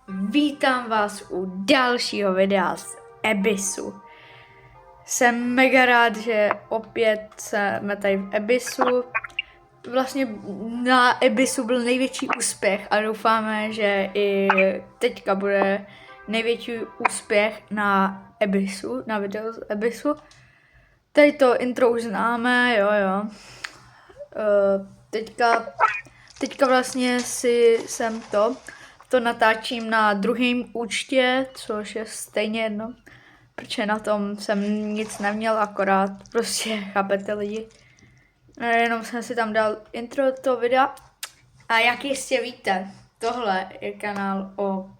Vítám vás u dalšího videa z Abyssu. Jsem mega rád, že opět jsme tady v Abyssu. Vlastně na Abyssu byl největší úspěch a doufáme, že i teďka bude největší úspěch na Abyssu, na video z Abyssu. Tady to intro už známe, jo. Teďka vlastně jsem to natáčím na druhém účtě, což je stejně jedno, protože na tom jsem nic neměl, akorát prostě chápete lidi. Jenom jsem si tam dal intro toho videa a jak jistě víte, tohle je kanál o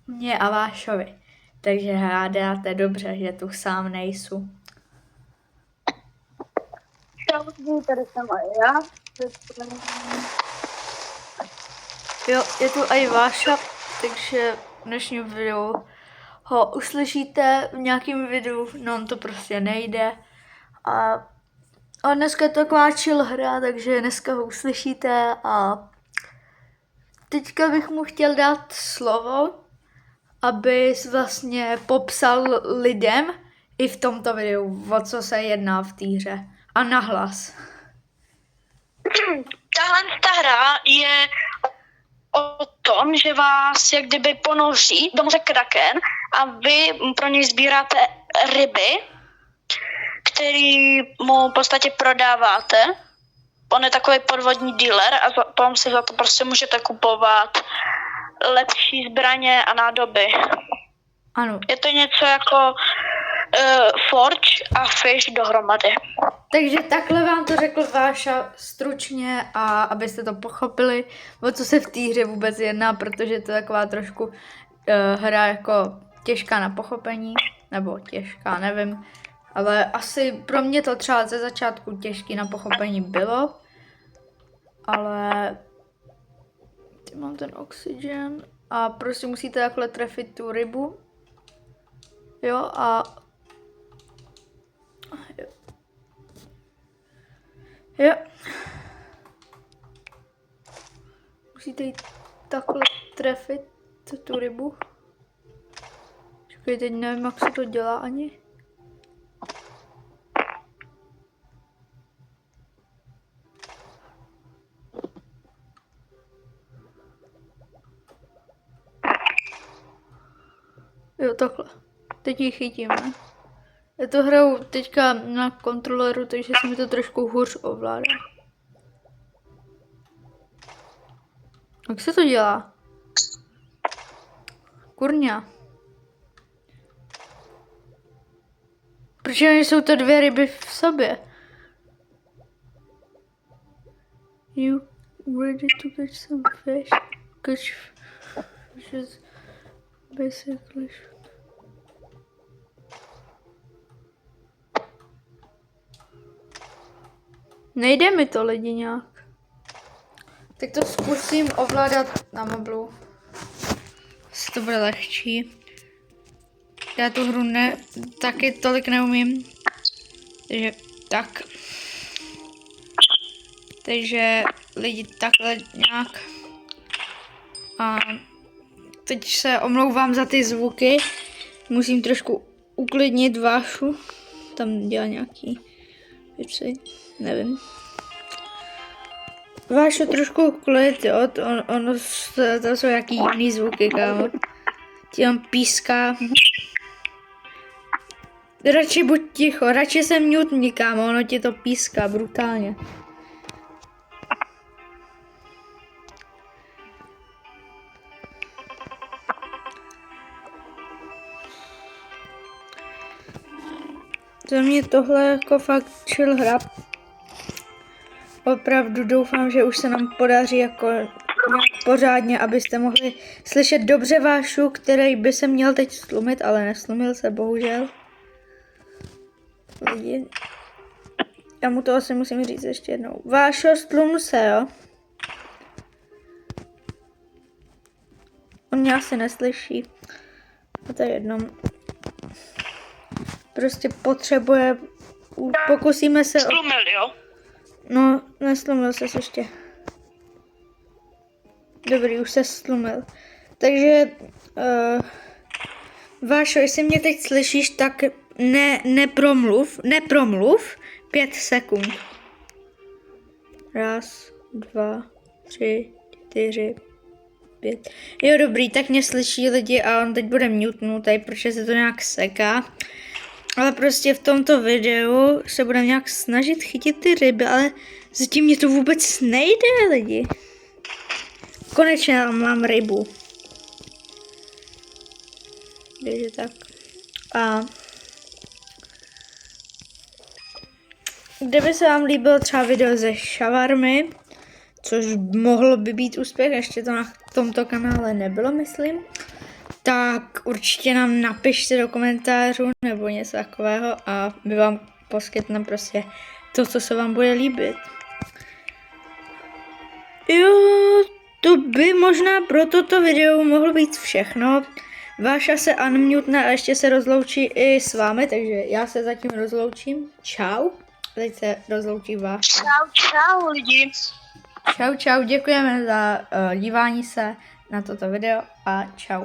mně a Vášovi, takže hádáte dobře, že tu sám nejsou. Tady jsem i já. Jo, je tu i Váša, takže v dnešním videu ho uslyšíte v nějakém videu, no on to prostě nejde. A dneska je to taková chill hra, takže dneska ho uslyšíte a teďka bych mu chtěl dát slovo, aby vlastně popsal lidem i v tomto videu, o co se jedná v té hře. A nahlas. Tahle ta hra je o tom, že vás jak kdyby ponoří do moře Kraken a vy pro něj sbíráte ryby, který mu v podstatě prodáváte. On je takový podvodní dealer a potom si za to prostě můžete kupovat lepší zbraně a nádoby. Ano. Je to něco jako Forge a Fish dohromady. Takže takhle vám to řekl Váša stručně a abyste to pochopili, o co se v té hře vůbec jedná, protože to je taková trošku hra jako těžká na pochopení, nebo těžká, nevím, ale asi pro mě to třeba ze začátku těžký na pochopení bylo, ale ty mám ten oxygen a prostě musíte takhle trefit tu rybu, jo, a jo. Musíte jít takhle trefit tu rybu. Čekaj, teď nevím, jak se to dělá ani. Jo, takhle. Teď ji chytíme. Já to hraju teďka na kontroleru, takže se mi to trošku hůř ovládá. Jak se to dělá? Kurňa. Proč jsou to dvě ryby v sobě? You ready to catch some fish? Catch fishes basically. Nejde mi to lidi nějak. Tak to zkusím ovládat na mobilu. Asi to bude lehčí. Já tu hru taky tolik neumím. Takže tak. Takže lidi takhle nějak. A teď se omlouvám za ty zvuky. Musím trošku uklidnit Vášu. Tam dělá nějaký věci. Nevím. Vášo, trošku klid, jo, to jsou jaký jiný zvuky, kámo. Ti tam píská. Radši buď ticho, radši se mutni, kámo, ono ti to píská brutálně. Za mě tohle jako fakt chill hra. Opravdu doufám, že už se nám podaří jako nějak pořádně, abyste mohli slyšet dobře Vášu, který by se měl teď stlumit, ale neslumil se, bohužel. Lidi. Já mu to asi musím říct ještě jednou. Vášo, stlum se, jo? On mě asi neslyší. A to je jedno. Prostě potřebuje... Pokusíme se... Stlumil, jo? No, neslumil se ještě. Dobrý, už se stlumil. Takže Vášo, jestli mě teď slyšíš, tak nepromluv 5 sekund. 1, 2, 3, 4, 5. Jo, dobrý, tak mě slyší lidi a on teď bude mutenutý, protože se to nějak seká. Ale prostě v tomto videu se budeme nějak snažit chytit ty ryby, ale zatím mě to vůbec nejde, lidi. Konečně mám rybu. Takže tak. A kdyby se vám líbilo třeba video ze šavarmy, což mohlo by být úspěch, ještě to na tomto kanále nebylo, myslím, tak určitě nám napište do komentářů nebo něco takového a my vám poskytneme prostě to, co se vám bude líbit. Jo, to by možná pro toto video mohlo být všechno. Váša se unmutne a ještě se rozloučí i s vámi, takže já se zatím rozloučím. Čau. Teď se rozloučí Váša. Čau lidi. Čau, děkujeme za dívání se na toto video a čau.